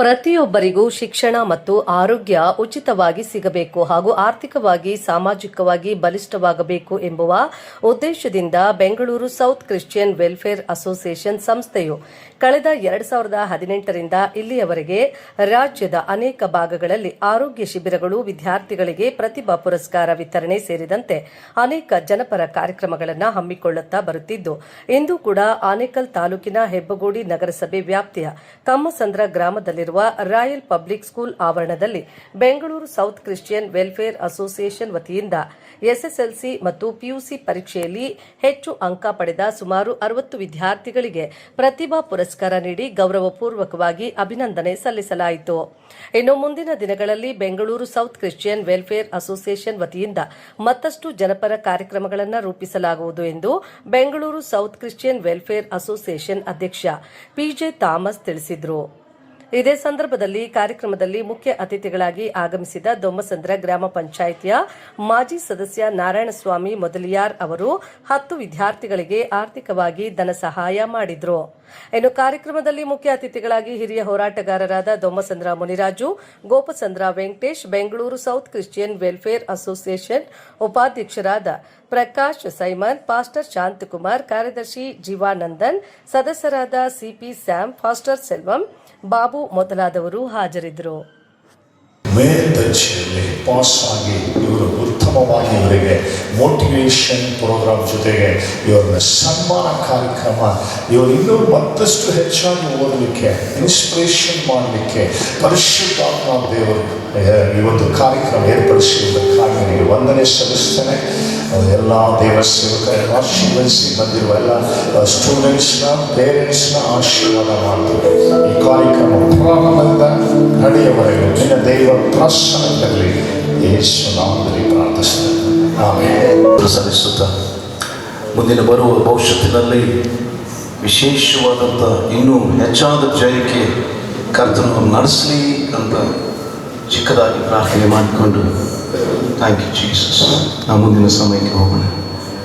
ಪ್ರತಿಯೊಬ್ಬರಿಗೂ ಶಿಕ್ಷಣ ಮತ್ತು ಆರೋಗ್ಯ ಉಚಿತವಾಗಿ ಸಿಗಬೇಕು ಹಾಗೂ ಆರ್ಥಿಕವಾಗಿ ಸಾಮಾಜಿಕವಾಗಿ ಬಲಿಷ್ಠವಾಗಬೇಕು ಎಂಬುವ ಉದ್ದೇಶದಿಂದ Bengaluru south Christian welfare association ಸಂಸ್ಥೆಯು ಕಳೆದ 2018ರಿಂದ ಇಲ್ಲಿಯವರೆಗೆ ರಾಜ್ಯದ ಅನೇಕ ಭಾಗಗಳಲ್ಲಿ ಆರೋಗ್ಯ ಶಿಬಿರಗಳು, ವಿದ್ಯಾರ್ಥಿಗಳಿಗೆ ಪ್ರತಿಭಾ ಪುರಸ್ಕಾರ ವಿತರಣೆ ಸೇರಿದಂತೆ ಅನೇಕ ಜನಪರ ಕಾರ್ಯಕ್ರಮಗಳನ್ನು ಹಮ್ಮಿಕೊಳ್ಳುತ್ತಾ ಬರುತ್ತಿದ್ದು, ಇಂದು ಕೂಡ ಆನೇಕಲ್ ತಾಲೂಕಿನ ಹೆಬ್ಬಗೋಡಿ ನಗರಸಭೆ ವ್ಯಾಪ್ತಿಯ ಕಮ್ಮಸಂದ್ರ ಗ್ರಾಮದಲ್ಲಿರುವ ರಾಯಲ್ ಪಬ್ಲಿಕ್ ಸ್ಕೂಲ್ ಆವರಣದಲ್ಲಿ Bengaluru south Christian welfare association ವತಿಯಿಂದ ಎಸ್ಎಸ್ಎಲ್ಸಿ ಮತ್ತು ಪಿಯುಸಿ ಪರೀಕ್ಷೆಯಲ್ಲಿ ಹೆಚ್ಚು ಅಂಕ ಪಡೆದ ಸುಮಾರು 60 ವಿದ್ಯಾರ್ಥಿಗಳಿಗೆ ಪ್ರತಿಭಾ ಪುರಸ್ಕಾರ ನೀಡಿ ಗೌರವಪೂರ್ವಕವಾಗಿ ಅಭಿನಂದನೆ ಸಲ್ಲಿಸಲಾಯಿತು. ಇನ್ನು ಮುಂದಿನ ದಿನಗಳಲ್ಲಿ Bengaluru south Christian welfare association ವತಿಯಿಂದ ಮತ್ತಷ್ಟು ಜನಪರ ಕಾರ್ಯಕ್ರಮಗಳನ್ನು ರೂಪಿಸಲಾಗುವುದು ಎಂದು Bengaluru south Christian welfare association ಅಧ್ಯಕ್ಷ ಪಿಜೆ ಥಾಮಸ್ ತಿಳಿಸಿದರು. ಇದೇ ಸಂದರ್ಭದಲ್ಲಿ ಕಾರ್ಯಕ್ರಮದಲ್ಲಿ ಮುಖ್ಯ ಅತಿಥಿಗಳಾಗಿ ಆಗಮಿಸಿದ ದೊಮ್ಮಸಂದ್ರ ಗ್ರಾಮ ಪಂಚಾಯಿತಿಯ ಮಾಜಿ ಸದಸ್ಯ ನಾರಾಯಣಸ್ವಾಮಿ ಮೊದಲಿಯಾರ್ ಅವರು 10 ವಿದ್ಯಾರ್ಥಿಗಳಿಗೆ ಆರ್ಥಿಕವಾಗಿ ಧನ ಸಹಾಯ ಮಾಡಿದರು. ಇನ್ನು ಕಾರ್ಯಕ್ರಮದಲ್ಲಿ ಮುಖ್ಯ ಅತಿಥಿಗಳಾಗಿ ಹಿರಿಯ ಹೋರಾಟಗಾರರಾದ Dommasandra Muniraju, Gopasandra Venkatesh, Bengaluru south Christian welfare association ಉಪಾಧ್ಯಕ್ಷರಾದ ಪ್ರಕಾಶ್ ಸೈಮನ್, ಪಾಸ್ಟರ್ ಶಾಂತಕುಮಾರ್, ಕಾರ್ಯದರ್ಶಿ ಜೀವಾನಂದನ್, ಸದಸ್ಯರಾದ CP Sam, pastor Selvam, Babu ಮೊದಲಾದವರು ಹಾಜರಿದ್ದರು. ಮೇಲ್ದರ್ಜೆಯಲ್ಲಿ ಪಾಸ್ ಆಗಿ ಇವರು ಉತ್ತಮವಾಗಿ ಇವರಿಗೆ ಮೋಟಿವೇಶನ್ ಪ್ರೋಗ್ರಾಮ್ ಜೊತೆಗೆ ಇವರನ್ನ ಸನ್ಮಾನ ಕಾರ್ಯಕ್ರಮ, ಇವರು ಇನ್ನೂ ಮತ್ತಷ್ಟು ಹೆಚ್ಚಾಗಿ ಓದಲಿಕ್ಕೆ, ಇನ್ಸ್ಪಿರೇಷನ್ ಮಾಡಲಿಕ್ಕೆ ಪರಿಶುದ್ಧಾತ್ಮ ದೇವರು ಈ ಒಂದು ಕಾರ್ಯಕ್ರಮ ಏರ್ಪಡಿಸಿರುವುದಕ್ಕಾಗಿ ನನಗೆ ವಂದನೆ ಸಲ್ಲಿಸ್ತೇನೆ. ಎಲ್ಲ ದೇವ ಸೇವಕರನ್ನು ಆಶೀರ್ವದಿಸಿ ಬಂದಿರುವ ಎಲ್ಲ ಸ್ಟೂಡೆಂಟ್ಸ್ನ, ಪೇರೆಂಟ್ಸ್ನ ಆಶೀರ್ವಾದ ಮಾಡ್ತಾರೆ. ಈ ಕಾರ್ಯಕ್ರಮ ಪ್ರಾರಂಭದಿಂದ ನಡೆಯವರೆಗೂ ನಿನ್ನ ದೈವ ಪ್ರಸನ್ನದಲ್ಲಿ ಯೇಸು ನಾಮದಲ್ಲಿ ಪ್ರಾರ್ಥಿಸುತ್ತೇನೆ. ಸಲ್ಲಿಸುತ್ತಾ ಮುಂದಿನ ಬರುವ ಭವಿಷ್ಯತ್ತಿನಲ್ಲಿ ವಿಶೇಷವಾದಂಥ ಇನ್ನೂ ಹೆಚ್ಚಾದ ಜಯಕ್ಕೆ ಕರ್ತನು ನಡೆಸಲಿ ಅಂತ ಚಿಕ್ಕದಾಗಿ ಪ್ರಾರ್ಥನೆ ಮಾಡಿಕೊಂಡು ಥ್ಯಾಂಕ್ ಯು ಜೀಸಸ್. ನಾವು ಮುಂದಿನ ಸಮಯಕ್ಕೆ ಹೋಗೋಣ.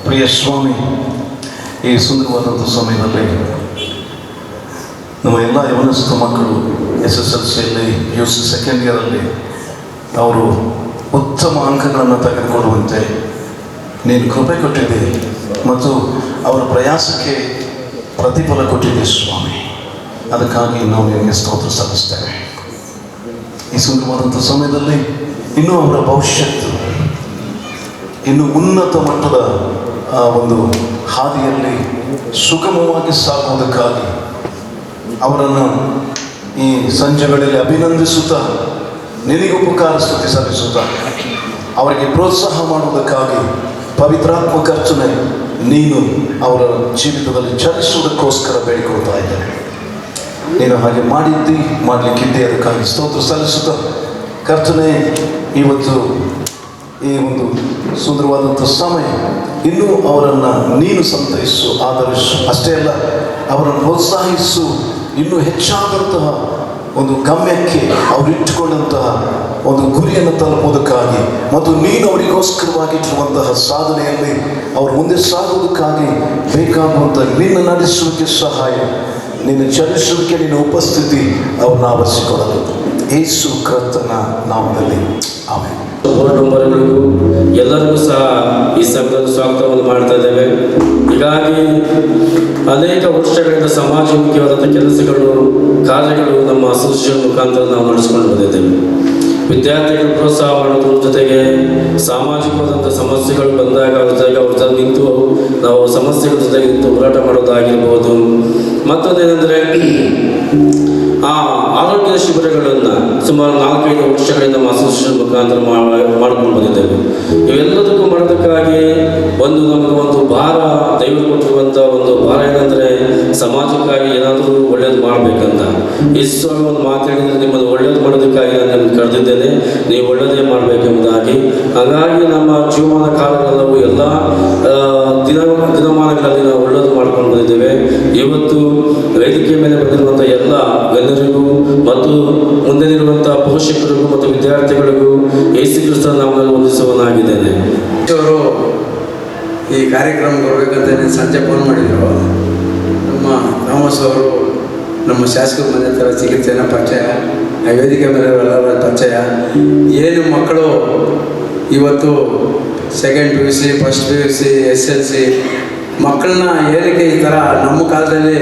ಪ್ರಿಯ ಸ್ವಾಮಿ, ಈ ಸುಂದರವಾದಂಥ ಸಮಯದಲ್ಲಿ ನಮ್ಮ ಎಲ್ಲ ಯವನಸ್ಥ ಮಕ್ಕಳು SSLCಯಲ್ಲಿ PUC ಸೆಕೆಂಡ್ ಇಯರಲ್ಲಿ ಅವರು ಉತ್ತಮ ಅಂಕಗಳನ್ನು ತೆಗೆದುಕೊಳ್ಳುವಂತೆ ನೀನು ಕೃಪೆ ಕೊಟ್ಟಿದ್ದೆ ಮತ್ತು ಅವರ ಪ್ರಯಾಸಕ್ಕೆ ಪ್ರತಿಫಲ ಕೊಟ್ಟಿದ್ದೆ ಸ್ವಾಮಿ. ಅದಕ್ಕಾಗಿ ನಾವು ನಿನಗೆ ಸ್ತೋತ್ರ ಸಲ್ಲಿಸ್ತೇವೆ. ಈ ಸುಂದರವಾದಂಥ ಸಮಯದಲ್ಲಿ ಇನ್ನೂ ಅವರ ಭವಿಷ್ಯತ್ತು ಇನ್ನು ಉನ್ನತ ಮಟ್ಟದ ಒಂದು ಹಾದಿಯಲ್ಲಿ ಸುಗಮವಾಗಿ ಸಾಗುವುದಕ್ಕಾಗಿ ಅವರನ್ನು ಈ ಸಂಜೆಗಳಲ್ಲಿ ಅಭಿನಂದಿಸುತ್ತಾ ನಿನಗೆ ಉಪಕಾರ ಸ್ತುತಿ ಸಲ್ಲಿಸುತ್ತಾ ಅವರಿಗೆ ಪ್ರೋತ್ಸಾಹ ಮಾಡುವುದಕ್ಕಾಗಿ ಪವಿತ್ರಾತ್ಮ ಕರ್ತನೆ ನೀನು ಅವರ ಜೀವಿತದಲ್ಲಿ ಚಲಿಸುವುದಕ್ಕೋಸ್ಕರ ಬೇಡಿಕೊಳ್ತಾ ಇದ್ದೇನೆ. ನೀನು ಹಾಗೆ ಮಾಡಿದ್ದಿ, ಮಾಡಲಿಕ್ಕಿದ್ದೆ, ಅದಕ್ಕಾಗಿ ಸ್ತೋತ್ರ ಸಲ್ಲಿಸುತ್ತಾ ಕರ್ತನೆ ಇವತ್ತು ಈ ಒಂದು ಸುಂದರವಾದಂಥ ಸಮಯ ಇನ್ನೂ ಅವರನ್ನು ನೀನು ಸಂತೈಸು, ಆಧರಿಸು. ಅಷ್ಟೇ ಅಲ್ಲ, ಅವರನ್ನು ಪ್ರೋತ್ಸಾಹಿಸು. ಇನ್ನೂ ಹೆಚ್ಚಾದಂತಹ ಒಂದು ಗಮ್ಯಕ್ಕೆ ಅವರು ಇಟ್ಟುಕೊಂಡಂತಹ ಒಂದು ಗುರಿಯನ್ನು ತಲುಪುವುದಕ್ಕಾಗಿ ಮತ್ತು ನೀನು ಅವರಿಗೋಸ್ಕರವಾಗಿಟ್ಟಿರುವಂತಹ ಸಾಧನೆಯಲ್ಲಿ ಅವರು ಮುಂದೆ ಸಾಗುವುದಕ್ಕಾಗಿ ಬೇಕಾಗುವಂಥ ನಿನ್ನ ನಡೆಸುವಿಕೆ ಸಹಾಯ, ನಿನ್ನ ಚಲಿಸುವಿಕೆ, ನಿನ್ನ ಉಪಸ್ಥಿತಿ ಅವ್ರನ್ನ ಆವರಿಸಿಕೊಳ್ಳಲು ಯೇಸು ಕ್ರಿಸ್ತನ ನಾಮದಲ್ಲಿ ಆಮೆನ್. ಬೋರ್ಡ್ ಮೆಂಬರ್ಗಳಿಗೂ ಎಲ್ಲರಿಗೂ ಸಹ ಈ ಸಭೆಯಲ್ಲಿ ಸ್ವಾಗತವನ್ನು ಮಾಡ್ತಾ ಇದ್ದೇವೆ. ಹೀಗಾಗಿ ಅನೇಕ ವರ್ಷಗಳಿಂದ ಸಮಾಜಮುಖಿಯಾದಂಥ ಕೆಲಸಗಳು, ಕಾರ್ಯಗಳು ನಮ್ಮ ಅಸೋಸಿಯೇಷನ್ ಮುಖಾಂತರ ನಾವು ನಡೆಸಿಕೊಂಡು ಬಂದಿದ್ದೇವೆ. ವಿದ್ಯಾರ್ಥಿಗಳು ಪ್ರೋತ್ಸಾಹ ಮಾಡೋದ್ರ ಜೊತೆಗೆ ಸಾಮಾಜಿಕವಾದಂಥ ಸಮಸ್ಯೆಗಳು ಬಂದಾಗ ಅವ್ರ ಜೊತೆ ನಿಂತು ನಾವು ಸಮಸ್ಯೆಗಳ ಜೊತೆಗೆ ನಿಂತು ಹೋರಾಟ ಮಾಡೋದಾಗಿರ್ಬೋದು. ಮತ್ತೊಂದೇನೆಂದರೆ ಆರೋಗ್ಯ ಶಿಬಿರಗಳನ್ನು ಸುಮಾರು 4-5 ವರ್ಷಗಳಿಂದ ನಮ್ಮ ಅಸೋಸಿಯೇಷನ್ ಮುಖಾಂತರ ಮಾಡ್ಕೊಂಡು ಬಂದಿದ್ದೇವೆ. ಇವೆಲ್ಲದಕ್ಕೂ ಮಾಡೋದಕ್ಕಾಗಿ ನಮಗೆ ಒಂದು ಭಾರ, ದೈವರು ಕೊಟ್ಟಿರುವಂಥ ಒಂದು ಭಾರ ಏನಂದರೆ ಸಮಾಜಕ್ಕಾಗಿ ಏನಾದರೂ ಒಳ್ಳೇದು ಮಾಡಬೇಕಂತ. ಇಷ್ಟು ಒಂದು ಮಾತು ಹೇಳಿದರೆ ನಿಮ್ಮನ್ನು ಒಳ್ಳೇದು ಮಾಡೋದಕ್ಕಾಗಿ ನಾನು ನಿಮ್ಮನ್ನು ಕರೆದಿದ್ದೇನೆ, ನೀವು ಒಳ್ಳೆಯದೇ ಮಾಡಬೇಕೆಂಬುದಾಗಿ. ಹಾಗಾಗಿ ನಮ್ಮ ಜೀವಮಾನ ಕಾಲಗಳೆಲ್ಲವೂ ಎಲ್ಲ ದಿನಮಾನಗಳಲ್ಲಿ ನಾವು ಒಳ್ಳೇದು ಮಾಡ್ಕೊಂಡು ಬಂದಿದ್ದೇವೆ. ಇವತ್ತು ವೇದಿಕೆ ಮೇಲೆ ಬಂದಿರುವಂಥ ಎಲ್ಲ ಗಣ್ಯರಿಗೂ ಮತ್ತು ಮುಂದೆನಿರುವಂಥ ಪೋಷಕರಿಗೂ ಮತ್ತು ವಿದ್ಯಾರ್ಥಿಗಳಿಗೂ ಯೇಸು ಕ್ರಿಸ್ತನ ನಾಮದಲ್ಲಿ ವಂದಿಸುವನಾಗಿದ್ದೇನೆ. ಅವರು ಈ ಕಾರ್ಯಕ್ರಮ ಬರಬೇಕಂತ ಸಂಜೆ ಫೋನ್ ಮಾಡಿದರು. ನಮ್ಮ ಥಾಮಸ್ ಅವರು ನಮ್ಮ ಶಾಸಕರ ಮನೆ ಥರ ಚಿಕಿತ್ಸೆನ ಪರಿಚಯ, ಆ ವೇದಿಕೆ ಮೇಲೆ ಎಲ್ಲರ ಪರಿಚಯ. ಏನು ಮಕ್ಕಳು ಇವತ್ತು second PUC, first PUC, SLC ಮಕ್ಕಳನ್ನ ಏನಕ್ಕೆ ಈ ಥರ ನಮ್ಮ ಕಾಲದಲ್ಲಿ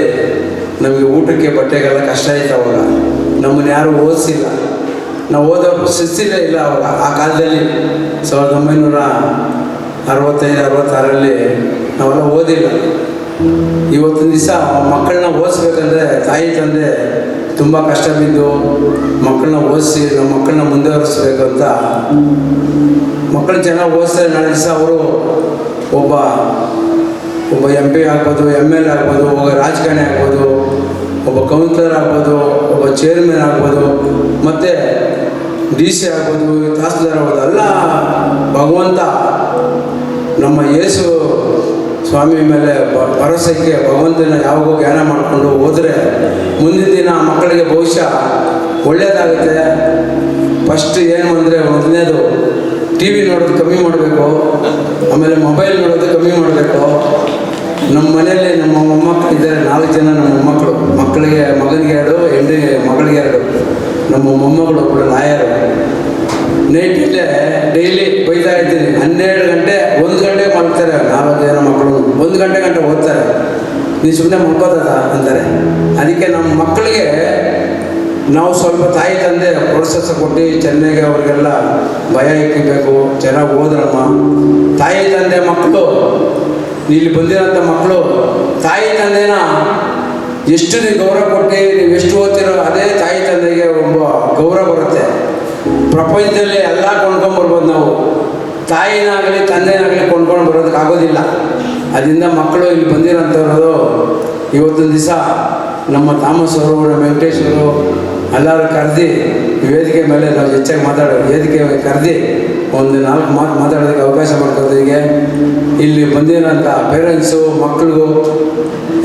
ನಮಗೆ ಊಟಕ್ಕೆ ಬಟ್ಟೆಗೆಲ್ಲ ಕಷ್ಟ ಆಯ್ತು. ಅವಾಗ ನಮ್ಮನ್ನು ಯಾರೂ ಓದಿಸಿಲ್ಲ, ನಾವು ಓದೋ ಶಿಸ್ತಿಲ್ಲ ಇಲ್ಲ ಅವಾಗ. ಆ ಕಾಲದಲ್ಲಿ 1965-66 ನಾವೆಲ್ಲ ಓದಿಲ್ಲ. ಇವತ್ತಿನ ದಿವಸ ಮಕ್ಕಳನ್ನ ಓದಿಸ್ಬೇಕಂದ್ರೆ ತಾಯಿ ತಂದೆ ತುಂಬ ಕಷ್ಟ ಬಿದ್ದು ಮಕ್ಕಳನ್ನ ಓದಿಸಿ ನಮ್ಮ ಮಕ್ಕಳನ್ನ ಮುಂದುವರಿಸ್ಬೇಕು ಅಂತ ಮಕ್ಕಳು ಚೆನ್ನಾಗಿ ಓದಿಸ್ತಾರೆ. ನಾಳೆ ದಿವಸ ಅವರು ಒಬ್ಬ MP ಆಗ್ಬೋದು, ML ಆಗ್ಬೋದು, ಒಬ್ಬ ರಾಜಕಾರಣಿ ಆಗ್ಬೋದು, ಒಬ್ಬ ಕೌನ್ಸಿಲರ್ ಆಗ್ಬೋದು, ಒಬ್ಬ ಚೇರ್ಮನ್ ಆಗ್ಬೋದು, ಮತ್ತು DC ಆಗ್ಬೋದು, ತಹಸೀಲ್ದಾರ್ ಆಗ್ಬೋದು. ಎಲ್ಲ ಭಗವಂತ ನಮ್ಮ ಯೇಸು ಸ್ವಾಮಿ ಮೇಲೆ ಭರವಸೆಗೆ ಭಗವಂತನ ಯಾವಾಗೂ ಜ್ಞಾನ ಮಾಡಿಕೊಂಡು ಹೋದರೆ ಮುಂದಿನ ದಿನ ಮಕ್ಕಳಿಗೆ ಭವಿಷ್ಯ ಒಳ್ಳೆಯದಾಗುತ್ತೆ. ಫಸ್ಟ್ ಏನು ಅಂದರೆ ಮೊದಲನೇದು TV ನೋಡೋದು ಕಮ್ಮಿ ಮಾಡಬೇಕು, ಆಮೇಲೆ ಮೊಬೈಲ್ ನೋಡೋದು ಕಮ್ಮಿ ಮಾಡಬೇಕು. ನಮ್ಮ ಮನೆಯಲ್ಲಿ ನಮ್ಮ ಮೊಮ್ಮಕ್ಕಳು ಇದ್ದಾರೆ, 4 ಜನ ನಮ್ಮ ಮೊಮ್ಮಕ್ಕಳು. ಮಕ್ಕಳಿಗೆ ಮಗನಿಗೆ 2, ಮಗಳಿಗೆ 2. ನಮ್ಮ ಮೊಮ್ಮಗಳು ಒಬ್ಬಳು ಲಾಯರು. ನೈಟಲ್ಲೇ ಡೈಲಿ ಬೈತಾ ಇದ್ದೀನಿ. 12 ಗಂಟೆ 1 ಗಂಟೆಗೆ ಮಲ್ತಾರೆ 4 ಜನ ಮಕ್ಕಳು. 1 ಗಂಟೆ ಓದ್ತಾರೆ. ನೀವು ಸುಮ್ಮನೆ ಮಲ್ಕೋತದ ಅಂತಾರೆ. ಅದಕ್ಕೆ ನಮ್ಮ ಮಕ್ಕಳಿಗೆ ನಾವು ಸ್ವಲ್ಪ ತಾಯಿ ತಂದೆ ಪ್ರೋತ್ಸಾಹ ಕೊಟ್ಟು ಚೆನ್ನಾಗಿ ಅವ್ರಿಗೆಲ್ಲ ಭಯ ಇಕ್ಕಬೇಕು, ಚೆನ್ನಾಗಿ ಓದ್ರಮ್ಮ. ತಾಯಿ ತಂದೆ ಮಕ್ಕಳು ಇಲ್ಲಿ ಬಂದಿರೋಂಥ ಮಕ್ಕಳು ತಾಯಿ ತಂದೆನ ಎಷ್ಟು ನೀವು ಗೌರವ ಕೊಟ್ಟು ನೀವು ಎಷ್ಟು ಓದ್ತಿರೋ ಅದೇ ತಾಯಿ ತಂದೆಗೆ ಒಬ್ಬ ಗೌರವ ಬರುತ್ತೆ. ಪ್ರಪಂಚದಲ್ಲಿ ಎಲ್ಲ ಕೊಂಡ್ಕೊಂಡ್ಬರ್ಬೋದು ನಾವು, ತಾಯಿನಾಗಲಿ ತಂದೆನಾಗಲಿ ಕೊಂಡ್ಕೊಂಡು ಬರೋದಕ್ಕಾಗೋದಿಲ್ಲ. ಅದರಿಂದ ಮಕ್ಕಳು ಇಲ್ಲಿ ಬಂದಿರೋಂಥವ್ರು ಇವತ್ತಿನ ದಿವಸ ನಮ್ಮ ಥಾಮಸ್ ಅವರು, ನಮ್ಮ ವೆಂಕಟೇಶ್ವರು ಎಲ್ಲರೂ ಕರೆದು ವೇದಿಕೆ ಮೇಲೆ ನಾವು ಹೆಚ್ಚಾಗಿ ವೇದಿಕೆ ಕರೆದು ಒಂದು 4 ಮಾತು ಮಾತಾಡೋದಕ್ಕೆ ಅವಕಾಶ ಮಾಡ್ಕೊಳ್ತೀವಿ. ಇಲ್ಲಿ ಬಂದಿರೋಂಥ ಪೇರೆಂಟ್ಸು ಮಕ್ಕಳಿಗೂ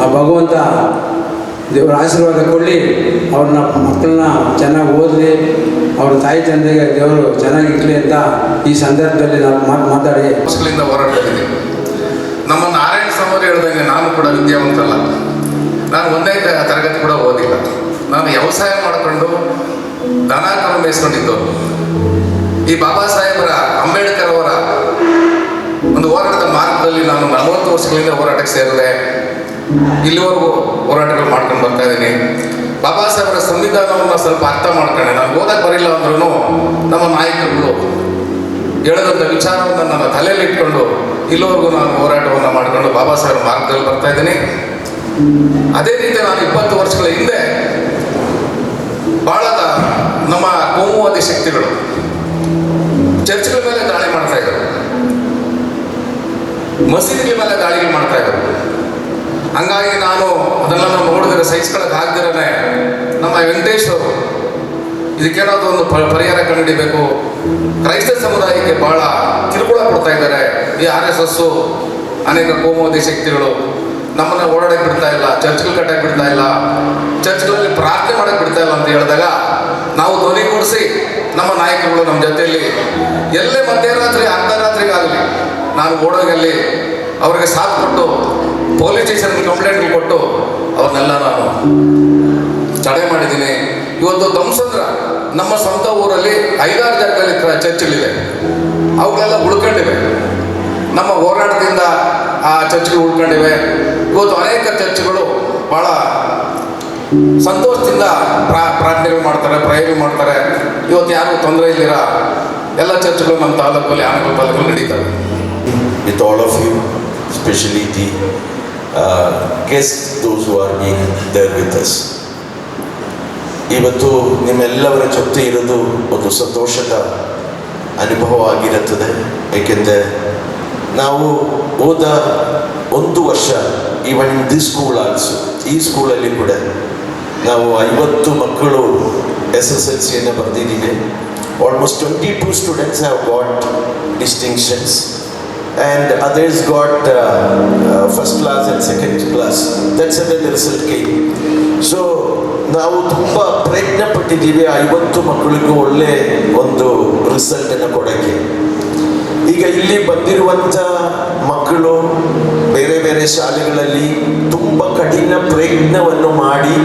ಆ ಭಗವಂತ ದೇವರ ಆಶೀರ್ವಾದ ಕೊಡಲಿ. ಅವ್ರನ್ನ ಮಕ್ಕಳನ್ನ ಚೆನ್ನಾಗಿ ಓದಲಿ, ಅವ್ರ ತಾಯಿ ತಂದೆಗೆ ದೇವರು ಚೆನ್ನಾಗಿರ್ಲಿ ಅಂತ ಈ ಸಂದರ್ಭದಲ್ಲಿ ನಾವು ಮಾತಾಡಿ ವರ್ಷಗಳಿಂದ ಹೋರಾಡ್ತಿದ್ದೀನಿ. ನಮ್ಮ ನಾರಾಯಣ ಸ್ವಾಮಿ ಹೇಳ್ದಂಗೆ ನಾನು ಕೂಡ ವಿದ್ಯಾವಂತಲ್ಲ. ನಾನು 1ನೇ ತರಗತಿ ಕೂಡ ಓದಿಲ್ಲ. ನಾನು ವ್ಯವಸಾಯ ಮಾಡಿಕೊಂಡು ದನ ಕರು ಮೇಯಿಸ್ಕೊಂಡಿದ್ದು. ಈ ಬಾಬಾ ಸಾಹೇಬರ ಅಂಬೇಡ್ಕರ್ ಅವರ ಒಂದು ಹೋರಾಟದ ಮಾರ್ಗದಲ್ಲಿ ನಾನು 40 ವರ್ಷಗಳಿಂದ ಹೋರಾಟಕ್ಕೆ ಸೇರಿದೆ. ಇಲ್ಲಿವರೆಗೂ ಹೋರಾಟಗಳು ಮಾಡ್ಕೊಂಡು ಬರ್ತಾ ಇದ್ದೀನಿ. ಬಾಬಾ ಸಾಹೇಬರ ಸಂವಿಧಾನವನ್ನು ಸ್ವಲ್ಪ ಅರ್ಥ ಮಾಡ್ಕೊಂಡೆ. ನಾನು ಓದಕ್ಕೆ ಬರಿಲ್ಲ ಅಂದ್ರೂ ನಮ್ಮ ನಾಯಕರುಗಳು ಹೇಳದಂಥ ವಿಚಾರವನ್ನು ನನ್ನ ತಲೆಯಲ್ಲಿ ಇಟ್ಕೊಂಡು ಇಲ್ಲಿವರೆಗೂ ನಾನು ಹೋರಾಟವನ್ನು ಮಾಡಿಕೊಂಡು ಬಾಬಾ ಸಾಹೇಬರ ಮಾರ್ಗದಲ್ಲಿ ಬರ್ತಾ ಇದ್ದೀನಿ. ಅದೇ ರೀತಿ ನಾನು 20 ವರ್ಷಗಳ ಹಿಂದೆ ಭಾಳ ನಮ್ಮ ಕೋಮುವಾದಿ ಶಕ್ತಿಗಳು ಚರ್ಚ್ಗಳ ಮೇಲೆ ದಾಳಿ ಮಾಡ್ತಾ ಇದ್ರು, ಮಸೀದಿಗಳ ಮೇಲೆ ದಾಳಿಗಳು ಮಾಡ್ತಾ ಇದ್ರು. ಹಂಗಾಗಿ ನಾನು ಅದನ್ನೆಲ್ಲ ನೋಡಿದ್ರೆ ಸಹಿಸ್ಕೊಳ್ಳೋಕ್ಕಾಗ್ದಿರೇ ನಮ್ಮ ವೆಂಕಟೇಶ್ ಅವರು ಇದಕ್ಕೇನಾದರೂ ಒಂದು ಪರಿಹಾರ ಕಂಡುಹಿಡಿಬೇಕು. ಕ್ರೈಸ್ತ ಸಮುದಾಯಕ್ಕೆ ಭಾಳ ಕಿರುಕುಳ ಕೊಡ್ತಾ ಇದ್ದಾರೆ ಈ RSS, ಅನೇಕ ಕೋಮುವಾದಿ ಶಕ್ತಿಗಳು. ನಮ್ಮನ್ನು ಓಡಾಡಕ್ಕೆ ಬಿಡ್ತಾ ಇಲ್ಲ, ಚರ್ಚ್ಗಳು ಕಟ್ಟಕ್ಕೆ ಬಿಡ್ತಾ ಇಲ್ಲ, ಚರ್ಚ್ಗಳಲ್ಲಿ ಪ್ರಾರ್ಥನೆ ಮಾಡಕ್ಕೆ ಬಿಡ್ತಾ ಇಲ್ಲ ಅಂತ ಹೇಳಿದಾಗ ನಾವು ಧ್ವನಿಗೂಡಿಸಿ ನಮ್ಮ ನಾಯಕರುಗಳು ನಮ್ಮ ಜೊತೆಯಲ್ಲಿ ಎಲ್ಲೇ ಮಧ್ಯರಾತ್ರಿ ಅರ್ಧರಾತ್ರಿಗಾಗಲಿ ನಾನು ಓಡೋಗಲ್ಲಿ ಅವರಿಗೆ ಸಾಥ್ ಕೊಟ್ಟು ಪೊಲೀಸ್ ಸ್ಟೇಷನ್ಗೆ ಕಂಪ್ಲೇಂಟ್ಗಳು ಕೊಟ್ಟು ಅವ್ರನ್ನೆಲ್ಲ ನಾನು ತಡೆ ಮಾಡಿದ್ದೀನಿ. ಇವತ್ತು ಧಮ್ಸಂದ್ರ ನಮ್ಮ ಸ್ವಂತ ಊರಲ್ಲಿ 5-6 ಜಾಗದಲ್ಲಿ ಚರ್ಚ್ಗಳಿವೆ, ಅವುಗಳೆಲ್ಲ ಉಳ್ಕೊಂಡಿವೆ. ನಮ್ಮ ಹೋರಾಟದಿಂದ ಆ ಚರ್ಚ್ಗಳು ಉಳ್ಕೊಂಡಿವೆ. ಇವತ್ತು ಅನೇಕ ಚರ್ಚ್ಗಳು ಭಾಳ ಸಂತೋಷದಿಂದ ಪ್ರಾರ್ಥನೆಗಳು ಮಾಡ್ತಾರೆ, ಪ್ರಯೋಗಗಳು ಮಾಡ್ತಾರೆ. ಇವತ್ತು ಯಾರು ತೊಂದರೆ ಇಲ್ಲಿರ ಎಲ್ಲ ಚರ್ಚ್ಗಳು ನಮ್ಮ ತಾಲೂಕಲ್ಲಿ ಆನಕಲ್ ತಾಲೂಕಲ್ಲಿ ನಡೀತವೆ. With all of you, especially the guests, those who are being there with us. ಇವತ್ತು ನಿಮ್ಮೆಲ್ಲವರ ಜೊತೆ ಇರೋದು ಒಂದು ಸಂತೋಷದ ಅನುಭವ ಆಗಿರುತ್ತದೆ. ಏಕೆಂದರೆ ನಾವು ಹೋದ 1 ವರ್ಷ even in this school also, ಈ ಸ್ಕೂಲಲ್ಲಿ ಕೂಡ ನಾವು 50 ಮಕ್ಕಳು SSLCಯನ್ನು ಬರೆದಿದ್ದೀವಿ. Almost 22 students have got distinctions and others got first class and second class. That's how the result came. So ನಾವು ತುಂಬ ಪ್ರಯತ್ನ ಪಟ್ಟಿದ್ದೀವಿ 50 ಮಕ್ಕಳಿಗೂ ಒಳ್ಳೆ ಒಂದು ರಿಸಲ್ಟನ್ನು ಕೊಡೋಕ್ಕೆ. ಈಗ ಇಲ್ಲಿ ಬಂದಿರುವಂಥ ಮಕ್ಕಳು ಬೇರೆ ಬೇರೆ ಶಾಲೆಗಳಲ್ಲಿ ತುಂಬ ಕಠಿಣ ಪ್ರಯತ್ನವನ್ನು ಮಾಡಿ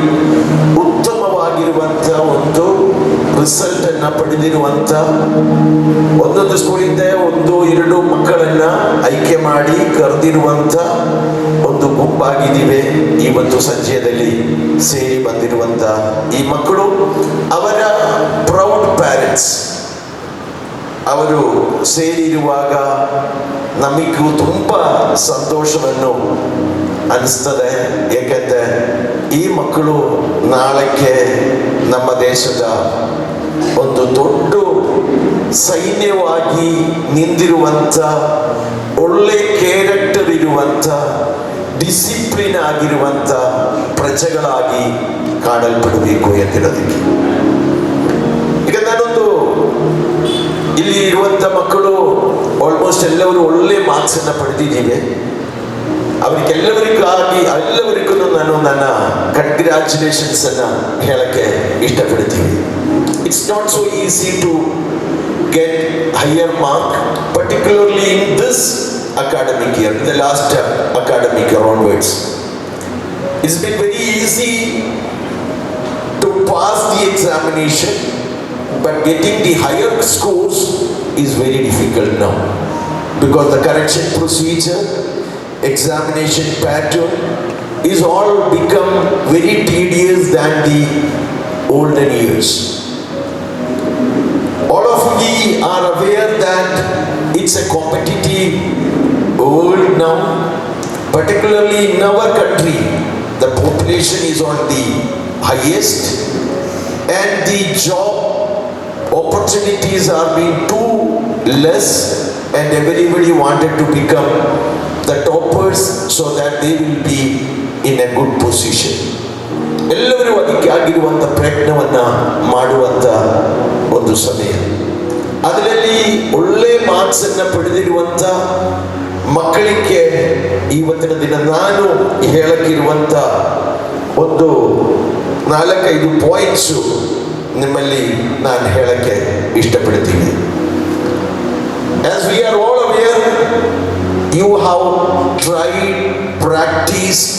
ಉತ್ತಮವಾಗಿರುವಂಥ ಒಂದು ರಿಸಲ್ಟ್ ಅನ್ನ ಪಡೆದಿರುವಂಥ ಒಂದೊಂದು ಸ್ಕೂಲಿಂದ 1-2 ಮಕ್ಕಳನ್ನ ಆಯ್ಕೆ ಮಾಡಿ ಕರೆದಿರುವಂಥ ಒಂದು ಗುಂಪಾಗಿದ್ದೀವಿ. ಈ ಒಂದು ಸಂಜೆಯಲ್ಲಿ ಸೇರಿ ಬಂದಿರುವಂಥ ಈ ಮಕ್ಕಳು ಅವರ ಪ್ರೌಡ್ ಪ್ಯಾರೆಂಟ್ಸ್. ಅವರು ಸೇರಿರುವಾಗ ನಮಗೂ ತುಂಬ ಸಂತೋಷವನ್ನು ಅನಿಸ್ತದೆ. ಏಕೆಂದರೆ ಈ ಮಕ್ಕಳು ನಾಳಕ್ಕೆ ನಮ್ಮ ದೇಶದ ಒಂದು ದೊಡ್ಡ ಸೈನ್ಯವಾಗಿ ನಿಂದಿರುವಂಥ, ಒಳ್ಳೆ ಕ್ಯಾರೆಕ್ಟರ್ ಇರುವಂಥ, ಡಿಸಿಪ್ಲಿನ್ ಆಗಿರುವಂಥ ಪ್ರಜೆಗಳಾಗಿ ಕಾಣಲ್ಪಡಬೇಕು ಎಂದಿರೋದಕ್ಕೆ. ಈಗ ನಾನೊಂದು ಇಲ್ಲಿ ಇರುವಂಥ ಮಕ್ಕಳು ಆಲ್ಮೋಸ್ಟ್ ಎಲ್ಲರೂ ಒಳ್ಳೆ ಮಾರ್ಕ್ಸ್ ಅನ್ನು ಪಡೆದಿದ್ದೀವಿ. ಎಲ್ಲರಿಗೂ ನಾನು ನನ್ನ ಕಂಗ್ರ್ಯಾಚುಲೇಷನ್ಸ್ ಅನ್ನ ಹೇಳಕ್ಕೆ ಇಷ್ಟಪಡ್ತೀನಿ. It's not so easy to get higher mark, particularly in this academic year, in the last academic year onwards. It's been very easy to pass the examination, but getting the higher scores is very difficult now, because the correction procedure, examination pattern is all become very tedious than the olden years. All of we are aware that it's a competitive world now, particularly in our country. The population is on the highest and the job opportunities are being too less, and everybody wanted to become the toppers so that they will be in a good position. ಎಲ್ಲರೂ ಅದಕ್ಕೆ ಆಗಿರುವಂಥ ಪ್ರಯತ್ನವನ್ನು ಮಾಡುವಂಥ ಒಂದು ಸಮಯ. ಅದರಲ್ಲಿ ಒಳ್ಳೆ marks ಅನ್ನು ಪಡೆದಿರುವಂಥ ಮಕ್ಕಳಿಗೆ ಇವತ್ತಿನ ದಿನ ನಾನು ಹೇಳಕ್ಕಿರುವಂಥ ಒಂದು 4-5 ಪಾಯಿಂಟ್ಸು ನಿಮ್ಮಲ್ಲಿ ನಾನು ಹೇಳಕ್ಕೆ ಇಷ್ಟಪಡ್ತೀನಿ. As we are all aware, you have tried, practiced,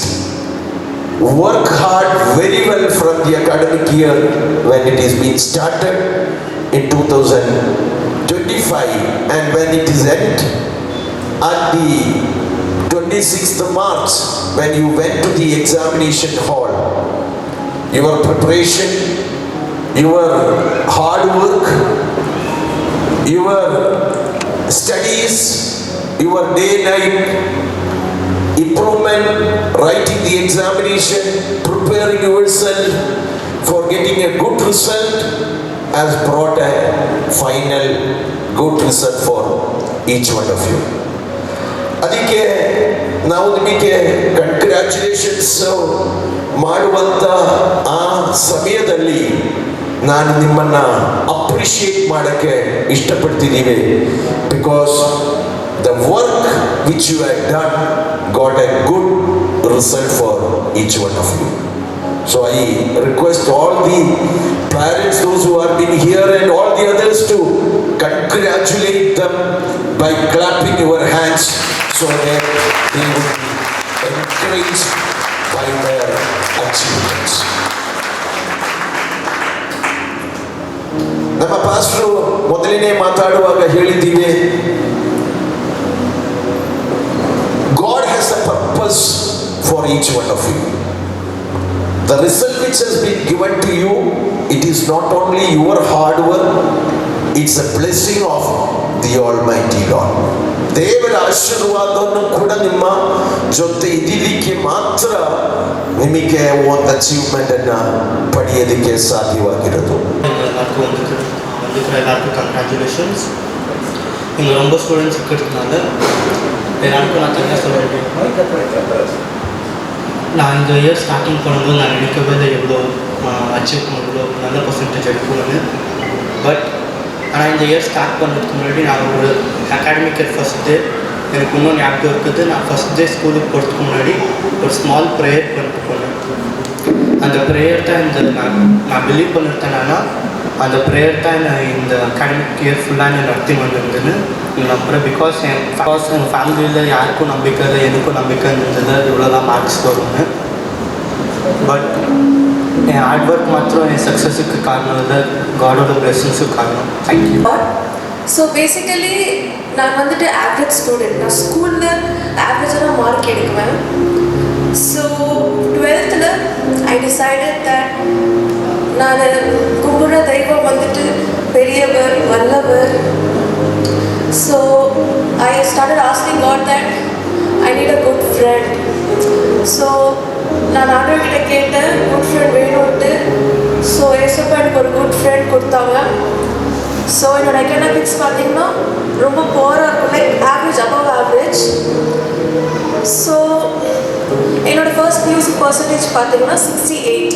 work hard very well from the academic year when it is being started in 2025, and when it is end at the 26th of March, when you went to the examination hall, your preparation, your hard work, your studies, your day-night improvement, writing the examination, preparing yourself for getting a good result, has brought a final good result for each one of you. ಅದಕ್ಕೆ ನಾವು ನಿಮಗೆ congratulations ಮಾಡುವಂಥ ಆ ಸಮಯದಲ್ಲಿ ನಾನು ನಿಮ್ಮನ್ನು appreciate ಮಾಡೋಕ್ಕೆ ಇಷ್ಟಪಡ್ತಿದ್ದೀವಿ. Because the work which you have done got a good result for each one of you. So I request all the parents, those who have been here, and all the others to congratulate them by clapping your hands so that they would be encouraged by their achievements. ನಮ್ಮ pastor ಮೊದಲನೇ ಮಾತಾಡುವಾಗ ಹೇಳಿದ್ದೀವಿ, God has a purpose for each one of you. The result which has been given to you, it is not only your hard work, it's a blessing of the Almighty Lord. ದೇವರ ಆಶೀರ್ವಾದವನ್ನು ಕೂಡ ನಿಮ್ಮ ಜೊತೆ ಇದ್ದಿದ್ದಕ್ಕೆ ಮಾತ್ರ ನಿಮಗೆ ಒಂದು achievement ಅನ್ನ ಪಡೆಯೋದಕ್ಕೆ ಸಾಧ್ಯವಾಗಿರೋದು. எல்லாருக்கும் கங்க்ராச்சுலேஷன்ஸ். இங்கே ரொம்ப ஸ்டூடெண்ட்ஸ் இருக்கிறதுனால எல்லாருக்கும் நான் தனியாக சொல்ல வேண்டிய, நான் இந்த இயர் ஸ்டார்டிங் பண்ணும்போது நான் நினைக்கவே இல்லை எவ்வளோ அச்சீவ் இவ்வளோ நல்ல பர்சன்டேஜ் எடுக்கணும்னு. பட் ஆனால் இந்த இயர் ஸ்டார்ட் பண்ணுறதுக்கு முன்னாடி நான் ஒரு அகாடமிக் இயர் ஃபஸ்ட் டே எனக்கு இன்னும் ஞாபகம் இருக்குது. நான் ஃபஸ்ட் டே ஸ்கூலுக்கு போகிறதுக்கு முன்னாடி ஒரு ஸ்மால் ப்ரேயர் பண்ணிட்டு போனேன். அந்த ப்ரேயர் தான் இந்த நான் பிலீவ் பண்ணிருந்தேன்னா அந்த ப்ரேயர் தான் இந்த அகாடமிக் இயர் ஃபுல்லாக நான் நடத்தி வந்திருந்தேன்னு இது நம்புகிறேன். பிகாஸ் என் ஃபேமிலியில் யாருக்கும் நம்பிக்கை இல்லை, எனக்கும் நம்பிக்கை இருந்தது இவ்வளோ தான் மார்க்ஸ் வரும்னு. பட் என் ஹார்ட் ஒர்க் மாத்திரம் என் சக்ஸஸுக்கு காரணம் இல்லை, காடோட பிளெஸிங்ஸுக்கு காரணம். தேங்க்யூ. ஸோ பேசிக்கலி நான் வந்துட்டு ஆவரேஜ் ஸ்டூடெண்ட். நான் ஸ்கூலில் ஆவரேஜாக மார்க் எடுக்குவேன். So 12th I decided that நான் கும்பிட்ற தெய்வம் வந்துட்டு பெரியவர், வல்லவர். So I started asking God that I need a good friend. So நான் ஆண்டவர்கிட்ட கேட்டேன் குட் ஃப்ரெண்ட் வேணும்ட்டு. ஸோ ஏசப்பா எனக்கு ஒரு குட் ஃப்ரெண்ட் கொடுத்தாங்க. ஸோ என்னோட எக்கனாமிக்ஸ் பார்த்தீங்கன்னா ரொம்ப போராக இருக்கும், like average, above average. So என்னோட ஃபர்ஸ்ட் மியூசிக் பர்சன்டேஜ் பார்த்தீங்கன்னா 68.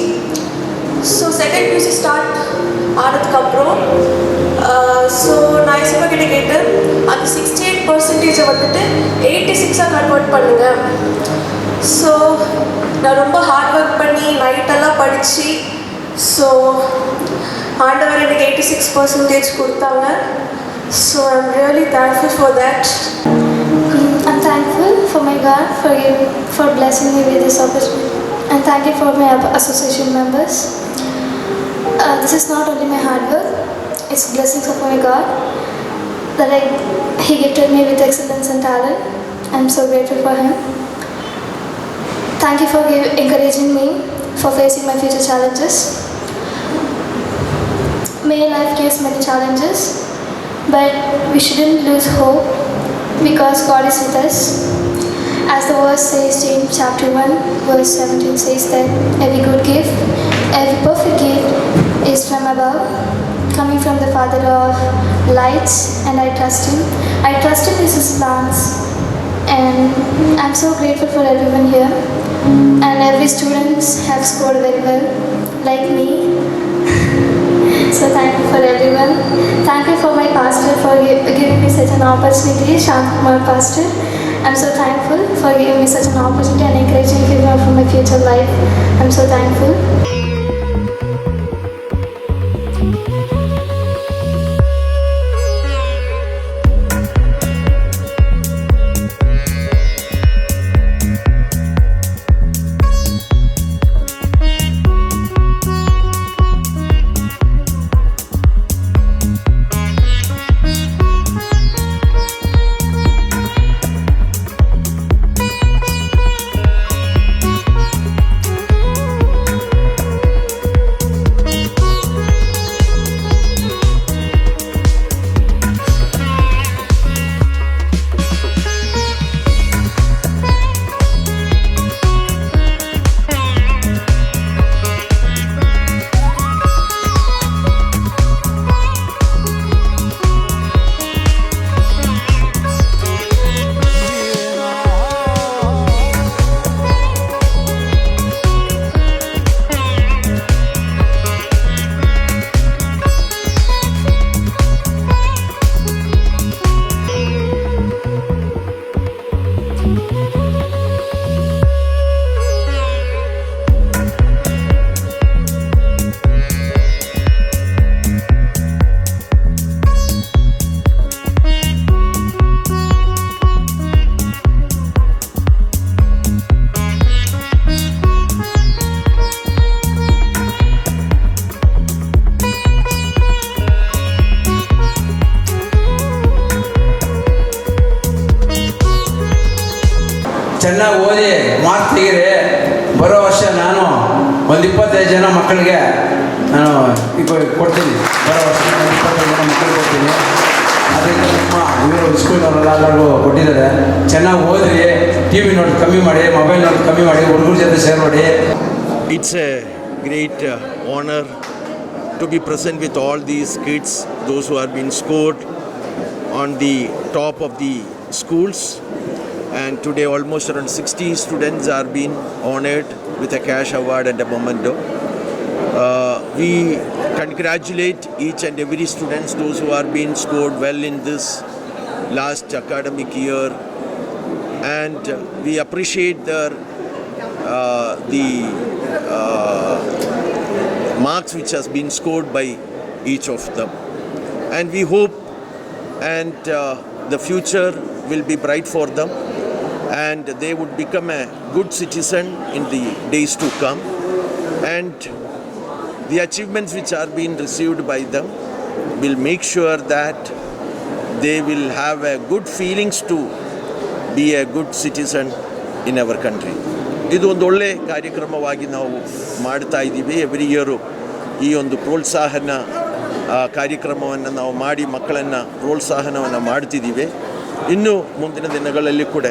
ஸோ செகண்ட் மியூசிக் ஸ்டார்ட் ஆனதுக்கப்புறம் ஸோ நான் ஏசப்பா கிட்ட கேட்டேன் அந்த 68% வந்துட்டு 86 கன்வெர்ட் பண்ணுங்க. ஸோ நான் ரொம்ப ஹார்ட் ஒர்க் பண்ணி நைட்டெல்லாம் படித்து ஸோ ஆண்டவர் எனக்கு 86% கொடுத்தாங்க. So I'm really thankful for that. I'm thankful for my God for blessing me with this opportunity, and thank you for my association members. This is not only my hard work, it's blessings of my God that He gifted me with excellence and talent. I'm so grateful for Him. Thank you for encouraging me for facing my future challenges. May life gives many challenges, but we shouldn't lose hope because God is with us. As the verse says, James chapter 1 verse 17 says that every good gift, every perfect gift is from above, coming from the Father of lights, and I trust Him. I trust Him with His plans, and I'm so grateful for everyone here, and every students have scored very well, like me. So thank you for everyone. Thank you for my pastor for giving me such an opportunity, Shankumar pastor. I'm so thankful for giving me such an opportunity and encouraging me for my future life. I'm so thankful. ಚೆನ್ನಾಗಿ ಓದಿ marks ತೆಗೀರಿ. ಬರೋ ವರ್ಷ ನಾನು ಒಂದು 25 ಜನ ಮಕ್ಕಳಿಗೆ ನಾನು ಕೊಡ್ತೀನಿ. ಬರೋ ವರ್ಷ ನಾನು 25 ಜನ ಮಕ್ಕಳಿಗೆ ಕೊಡ್ತೀನಿ. ಅದರಿಂದ ಇವರು ಸ್ಕೂಲ್ನವರೆಲ್ಲ ಎಲ್ಲರಿಗೂ ಕೊಟ್ಟಿದ್ದಾರೆ. ಚೆನ್ನಾಗಿ ಓದ್ರಿ, ಟಿ ವಿ ನೋಡಿ ಕಮ್ಮಿ ಮಾಡಿ, ಮೊಬೈಲ್ ನೋಡಿ ಕಮ್ಮಿ ಮಾಡಿ, ಹುಡುಗರ ಜೊತೆ ಸೇರ್ಬೇಡಿ. It's a great honor to be present with all these kids, those who have been scored on the top of the schools. And today almost around 60 students are being honored with a cash award and a memento. We congratulate each and every students, those who are being scored well in this last academic year, and we appreciate their the marks which has been scored by each of them. And we hope and the future will be bright for them, and they would become a good citizen in the days to come. And the achievements which are being received by them will make sure that they will have a good feelings to be a good citizen in our country. ಇದು ಒಂದು ಒಳ್ಳೆ ಕಾರ್ಯಕ್ರಮವಾಗಿ ನಾವು ಮಾಡ್ತಾ ಇದ್ದೀವಿ. Every year ಈ ಒಂದು ಪ್ರೋತ್ಸಾಹನ ಕಾರ್ಯಕ್ರಮವನ್ನು ನಾವು ಮಾಡಿ ಮಕ್ಕಳನ್ನು ಪ್ರೋತ್ಸಾಹನವನ್ನು ಮಾಡ್ತಿದ್ದೀವಿ. ಇನ್ನು ಮುಂದಿನ ದಿನಗಳಲ್ಲಿ ಕೂಡ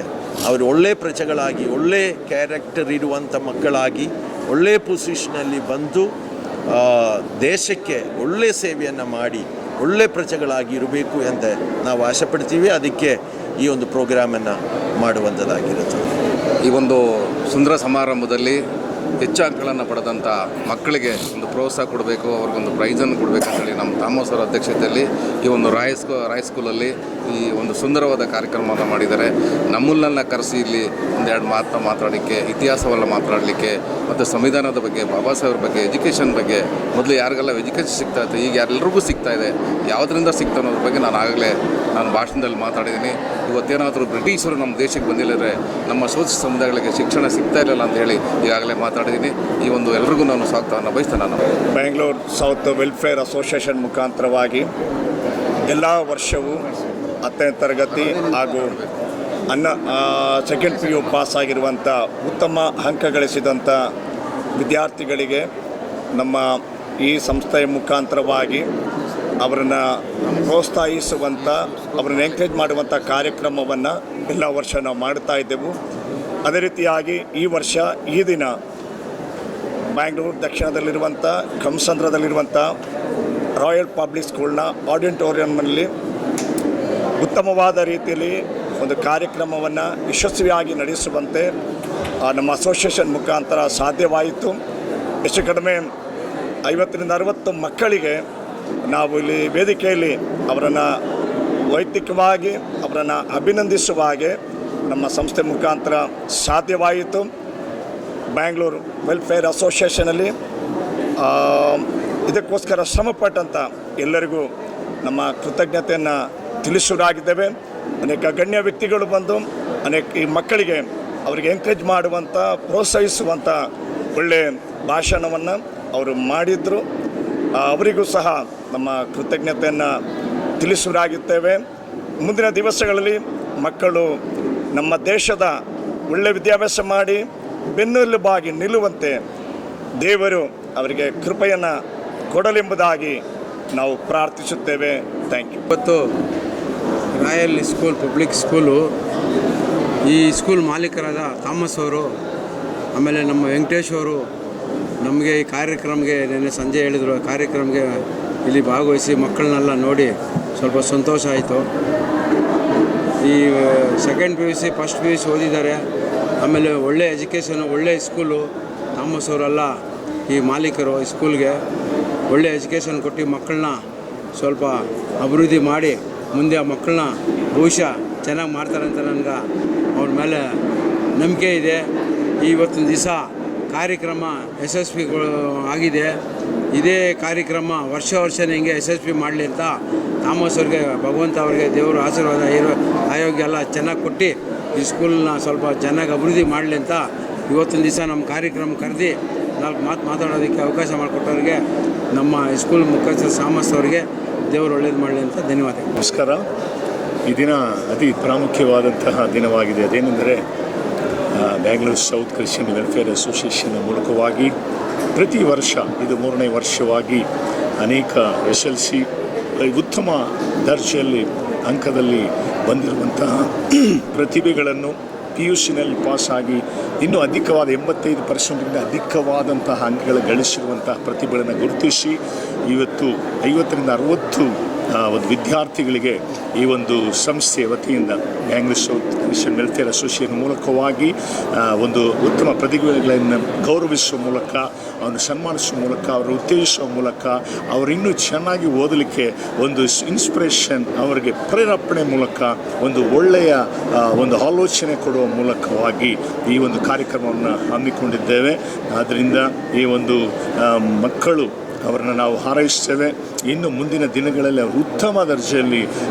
ಅವರು ಒಳ್ಳೆ ಪ್ರಜೆಗಳಾಗಿ, ಒಳ್ಳೆ ಕ್ಯಾರೆಕ್ಟರ್ ಇರುವಂಥ ಮಕ್ಕಳಾಗಿ, ಒಳ್ಳೆ ಪೊಸಿಷನಲ್ಲಿ ಬಂದು ದೇಶಕ್ಕೆ ಒಳ್ಳೆ ಸೇವೆಯನ್ನು ಮಾಡಿ ಒಳ್ಳೆ ಪ್ರಜೆಗಳಾಗಿ ಇರಬೇಕು ಅಂತ ನಾವು ಆಸೆ ಪಡ್ತೀವಿ. ಅದಕ್ಕೆ ಈ ಒಂದು ಪ್ರೋಗ್ರಾಮನ್ನು ಮಾಡುವಂಥದ್ದಾಗಿರುತ್ತೆ. ಈ ಒಂದು ಸುಂದರ ಸಮಾರಂಭದಲ್ಲಿ ಹೆಚ್ಚು ಅಂಕಗಳನ್ನು ಪಡೆದಂಥ ಮಕ್ಕಳಿಗೆ ಒಂದು ಪ್ರೋತ್ಸಾಹ ಕೊಡಬೇಕು, ಅವ್ರಿಗೊಂದು ಪ್ರೈಸನ್ನು ಕೊಡಬೇಕು ಅಂತೇಳಿ ನಮ್ಮ ಥಾಮಸ್ ಅವರ ಅಧ್ಯಕ್ಷತೆಯಲ್ಲಿ ಈ ಒಂದು ರಾಯ್ ಸ್ಕೂಲಲ್ಲಿ ಈ ಒಂದು ಸುಂದರವಾದ ಕಾರ್ಯಕ್ರಮವನ್ನು ಮಾಡಿದ್ದಾರೆ. ನಮ್ಮನ್ನೆಲ್ಲ ಕರೆಸಿ ಇಲ್ಲಿ ಒಂದೆರಡು ಮಾತಾಡಲಿಕ್ಕೆ, ಇತಿಹಾಸವೆಲ್ಲ ಮಾತಾಡಲಿಕ್ಕೆ, ಮತ್ತು ಸಂವಿಧಾನದ ಬಗ್ಗೆ, ಬಾಬಾ ಸಾಹೇಬ್ರ ಬಗ್ಗೆ, ಎಜುಕೇಷನ್ ಬಗ್ಗೆ, ಮೊದಲು ಯಾರಿಗೆಲ್ಲ ಎಜುಕೇಷನ್ ಸಿಗ್ತಾ ಇತ್ತು, ಈಗ ಎಲ್ಲರಿಗೂ ಸಿಗ್ತಾ ಇದೆ. ಯಾವುದರಿಂದ ಸಿಗ್ತಾ ಅನ್ನೋದ್ರ ಬಗ್ಗೆ ನಾನು ಭಾಷಣದಲ್ಲಿ ಮಾತಾಡಿದ್ದೀನಿ. ಇವತ್ತೇನಾದರೂ ಬ್ರಿಟಿಷರು ನಮ್ಮ ದೇಶಕ್ಕೆ ಬಂದಿಲ್ಲದ್ರೆ ನಮ್ಮ ಶೋಷಿತ ಸಮುದಾಯಗಳಿಗೆ ಶಿಕ್ಷಣ ಸಿಗ್ತಾ ಇರಲಿಲ್ಲ ಅಂತ ಹೇಳಿ ಈಗಾಗಲೇ ಮಾತಾಡಿದ್ದೀನಿ. ಈ ಒಂದು ಎಲ್ಲರಿಗೂ ನಾನು ಸ್ವಾಗತವನ್ನು ಬಯಸ್ತೇನೆ. ನಾನು ಬ್ಯಾಂಗ್ಳೂರ್ ಸೌತ್ ವೆಲ್ಫೇರ್ ಅಸೋಸಿಯೇಷನ್ ಮುಖಾಂತರವಾಗಿ ಎಲ್ಲ ವರ್ಷವೂ 10ನೇ ತರಗತಿ ಹಾಗೂ ಸೆಕೆಂಡ್ PU ಪಾಸ್ ಆಗಿರುವಂಥ ಉತ್ತಮ ಅಂಕ ಗಳಿಸಿದಂಥ ವಿದ್ಯಾರ್ಥಿಗಳಿಗೆ ನಮ್ಮ ಈ ಸಂಸ್ಥೆಯ ಮುಖಾಂತರವಾಗಿ ಅವರನ್ನು ಪ್ರೋತ್ಸಾಹಿಸುವಂಥ, ಅವರನ್ನು ಎಂಕರೇಜ್ ಮಾಡುವಂಥ ಕಾರ್ಯಕ್ರಮವನ್ನು ಎಲ್ಲ ವರ್ಷ ನಾವು ಮಾಡ್ತಾ ಇದ್ದೆವು. ಅದೇ ರೀತಿಯಾಗಿ ಈ ವರ್ಷ ಈ ದಿನ ಬ್ಯಾಂಗ್ಳೂರು ದಕ್ಷಿಣದಲ್ಲಿರುವಂಥ ಕಂಸಂದ್ರದಲ್ಲಿರುವಂಥ ರಾಯಲ್ ಪಬ್ಲಿಕ್ ಸ್ಕೂಲ್ನ ಆಡಿಟೋರಿಯಂನಲ್ಲಿ ಉತ್ತಮವಾದ ರೀತಿಯಲ್ಲಿ ಒಂದು ಕಾರ್ಯಕ್ರಮವನ್ನು ಯಶಸ್ವಿಯಾಗಿ ನಡೆಸುವಂತೆ ನಮ್ಮ ಅಸೋಸಿಯೇಷನ್ ಮುಖಾಂತರ ಸಾಧ್ಯವಾಯಿತು. ಹೆಚ್ಚು ಕಡಿಮೆ 50ರಿಂದ 60 ಮಕ್ಕಳಿಗೆ ನಾವು ಇಲ್ಲಿ ವೇದಿಕೆಯಲ್ಲಿ ಅವರನ್ನು ವೈಯಕ್ತಿಕವಾಗಿ ಅವರನ್ನು ಅಭಿನಂದಿಸುವ ಹಾಗೆ ನಮ್ಮ ಸಂಸ್ಥೆ ಮುಖಾಂತರ ಸಾಧ್ಯವಾಯಿತು. ಬ್ಯಾಂಗ್ಳೂರು ವೆಲ್ಫೇರ್ ಅಸೋಸಿಯೇಷನಲ್ಲಿ ಇದಕ್ಕೋಸ್ಕರ ಶ್ರಮಪಟ್ಟಂಥ ಎಲ್ಲರಿಗೂ ನಮ್ಮ ಕೃತಜ್ಞತೆಯನ್ನು ತಿಳಿಸುವುದಾಗಿದ್ದೇವೆ. ಅನೇಕ ಗಣ್ಯ ವ್ಯಕ್ತಿಗಳು ಬಂದು ಈ ಮಕ್ಕಳಿಗೆ ಅವರಿಗೆ ಎಂಕರೇಜ್ ಮಾಡುವಂಥ, ಪ್ರೋತ್ಸಾಹಿಸುವಂಥ ಒಳ್ಳೆಯ ಭಾಷಣವನ್ನು ಅವರು ಮಾಡಿದರು. ಅವರಿಗೂ ಸಹ ನಮ್ಮ ಕೃತಜ್ಞತೆಯನ್ನು ತಿಳಿಸುವುದಾಗಿದ್ದೇವೆ. ಮುಂದಿನ ದಿವಸಗಳಲ್ಲಿ ಮಕ್ಕಳು ನಮ್ಮ ದೇಶದ ಒಳ್ಳೆಯ ವಿದ್ಯಾಭ್ಯಾಸ ಮಾಡಿ ಬೆನ್ನೆಲುಬಾಗಿ ನಿಲ್ಲುವಂತೆ ದೇವರು ಅವರಿಗೆ ಕೃಪೆಯನ್ನು ಕೊಡಲೆಂಬುದಾಗಿ ನಾವು ಪ್ರಾರ್ಥಿಸುತ್ತೇವೆ. Thank you. ಇವತ್ತು ರಾಯಲ್ ಸ್ಕೂಲ್ ಪಬ್ಲಿಕ್ ಸ್ಕೂಲು, ಈ ಸ್ಕೂಲ್ ಮಾಲೀಕರಾದ ಥಾಮಸ್ ಅವರು, ಆಮೇಲೆ ನಮ್ಮ ವೆಂಕಟೇಶ್ ಅವರು ನಮಗೆ ಈ ಕಾರ್ಯಕ್ರಮಕ್ಕೆ ನಿನ್ನೆ ಸಂಜೆ ಹೇಳಿದರು, ಕಾರ್ಯಕ್ರಮಕ್ಕೆ ಇಲ್ಲಿ ಭಾಗವಹಿಸಿ ಮಕ್ಕಳನ್ನೆಲ್ಲ ನೋಡಿ ಸ್ವಲ್ಪ ಸಂತೋಷ ಆಯಿತು. ಈ ಸೆಕೆಂಡ್ PUC ಫಸ್ಟ್ PUC ಓದಿದ್ದಾರೆ. ಆಮೇಲೆ ಒಳ್ಳೆ ಎಜುಕೇಷನು, ಒಳ್ಳೆ ಸ್ಕೂಲು. ಥಾಮಸ್ ಅವರೆಲ್ಲ ಈ ಮಾಲೀಕರು ಈ ಸ್ಕೂಲ್ಗೆ ಒಳ್ಳೆ ಎಜುಕೇಷನ್ ಕೊಟ್ಟು ಮಕ್ಕಳನ್ನ ಸ್ವಲ್ಪ ಅಭಿವೃದ್ಧಿ ಮಾಡಿ ಮುಂದೆ ಆ ಮಕ್ಕಳನ್ನ ಭವಿಷ್ಯ ಚೆನ್ನಾಗಿ ಮಾಡ್ತಾರೆ ಅಂತ ನನಗೆ ಅವ್ರ ಮೇಲೆ ನಂಬಿಕೆ ಇದೆ. ಇವತ್ತಿನ ದಿವಸ ಕಾರ್ಯಕ್ರಮ ಯಶಸ್ವಿಗಳು ಆಗಿದೆ. ಇದೇ ಕಾರ್ಯಕ್ರಮ ವರ್ಷ ಹಿಂಗೆ ಯಶಸ್ವಿ ಮಾಡಲಿ ಅಂತ ಥಾಮಸ್ ಅವ್ರಿಗೆ, ಭಗವಂತ ಅವ್ರಿಗೆ ದೇವರು ಆಶೀರ್ವಾದ ಆರೋಗ್ಯ ಎಲ್ಲ ಚೆನ್ನಾಗಿ ಕೊಟ್ಟು ಈ ಸ್ಕೂಲ್ನ ಸ್ವಲ್ಪ ಚೆನ್ನಾಗಿ ಅಭಿವೃದ್ಧಿ ಮಾಡಲಿ ಅಂತ ಇವತ್ತಿನ ದಿವಸ ನಮ್ಮ ಕಾರ್ಯಕ್ರಮ ಕರೆದು 4 ಮಾತು ಮಾತಾಡೋದಕ್ಕೆ ಅವಕಾಶ ಮಾಡಿಕೊಟ್ಟವ್ರಿಗೆ, ನಮ್ಮ ಸ್ಕೂಲ್ ಮುಖ್ಯಸ್ಥ ಥಾಮಸ್ ಅವರಿಗೆ ದೇವರು ಒಳ್ಳೇದು ಮಾಡಲಿ ಅಂತ ಧನ್ಯವಾದ. ನಮಸ್ಕಾರ. ಈ ದಿನ ಅತಿ ಪ್ರಾಮುಖ್ಯವಾದಂತಹ ದಿನವಾಗಿದೆ. ಅದೇನೆಂದರೆ Bangalore south Christian welfare association ಮೂಲಕವಾಗಿ ಪ್ರತಿ ವರ್ಷ ಇದು 3ನೇ ವರ್ಷವಾಗಿ ಅನೇಕ SLC ಉತ್ತಮ ದರ್ಜೆಯಲ್ಲಿ ಅಂಕದಲ್ಲಿ ಬಂದಿರುವಂತಹ ಪ್ರತಿಭೆಗಳನ್ನು PUCನಲ್ಲಿ ಪಾಸಾಗಿ ಇನ್ನೂ ಅಧಿಕವಾದ 85% ಅಧಿಕವಾದಂತಹ ಅಂಕಗಳು ಗಳಿಸಿರುವಂತಹ ಪ್ರತಿಭೆಗಳನ್ನು ಗುರುತಿಸಿ ಇವತ್ತು 50ರಿಂದ 60 ಒಂದು ವಿದ್ಯಾರ್ಥಿಗಳಿಗೆ ಈ ಒಂದು ಸಂಸ್ಥೆ ವತಿಯಿಂದ Bangalore south Christian welfare association ಮೂಲಕವಾಗಿ ಒಂದು ಉತ್ತಮ ಪ್ರತಿಭೆಗಳನ್ನು ಗೌರವಿಸುವ ಮೂಲಕ, ಅವನು ಸನ್ಮಾನಿಸುವ ಮೂಲಕ, ಅವರು ಉತ್ತೇಜಿಸುವ ಮೂಲಕ, ಅವರು ಇನ್ನೂ ಚೆನ್ನಾಗಿ ಓದಲಿಕ್ಕೆ ಒಂದು ಇನ್ಸ್ಪಿರೇಷನ್, ಅವರಿಗೆ ಪ್ರೇರೇಪಣೆ ಮೂಲಕ ಒಂದು ಒಳ್ಳೆಯ ಒಂದು ಆಲೋಚನೆ ಕೊಡುವ ಮೂಲಕವಾಗಿ ಈ ಒಂದು ಕಾರ್ಯಕ್ರಮವನ್ನು ಹಮ್ಮಿಕೊಂಡಿದ್ದೇವೆ. ಆದ್ದರಿಂದ ಈ ಒಂದು ಮಕ್ಕಳು ಅವರನ್ನು ನಾವು ಹಾರೈಸ್ತೇವೆ. ಇನ್ನು ಮುಂದಿನ ದಿನಗಳಲ್ಲಿ ಅವರು ಉತ್ತಮ ದರ್ಜೆಯಲ್ಲಿ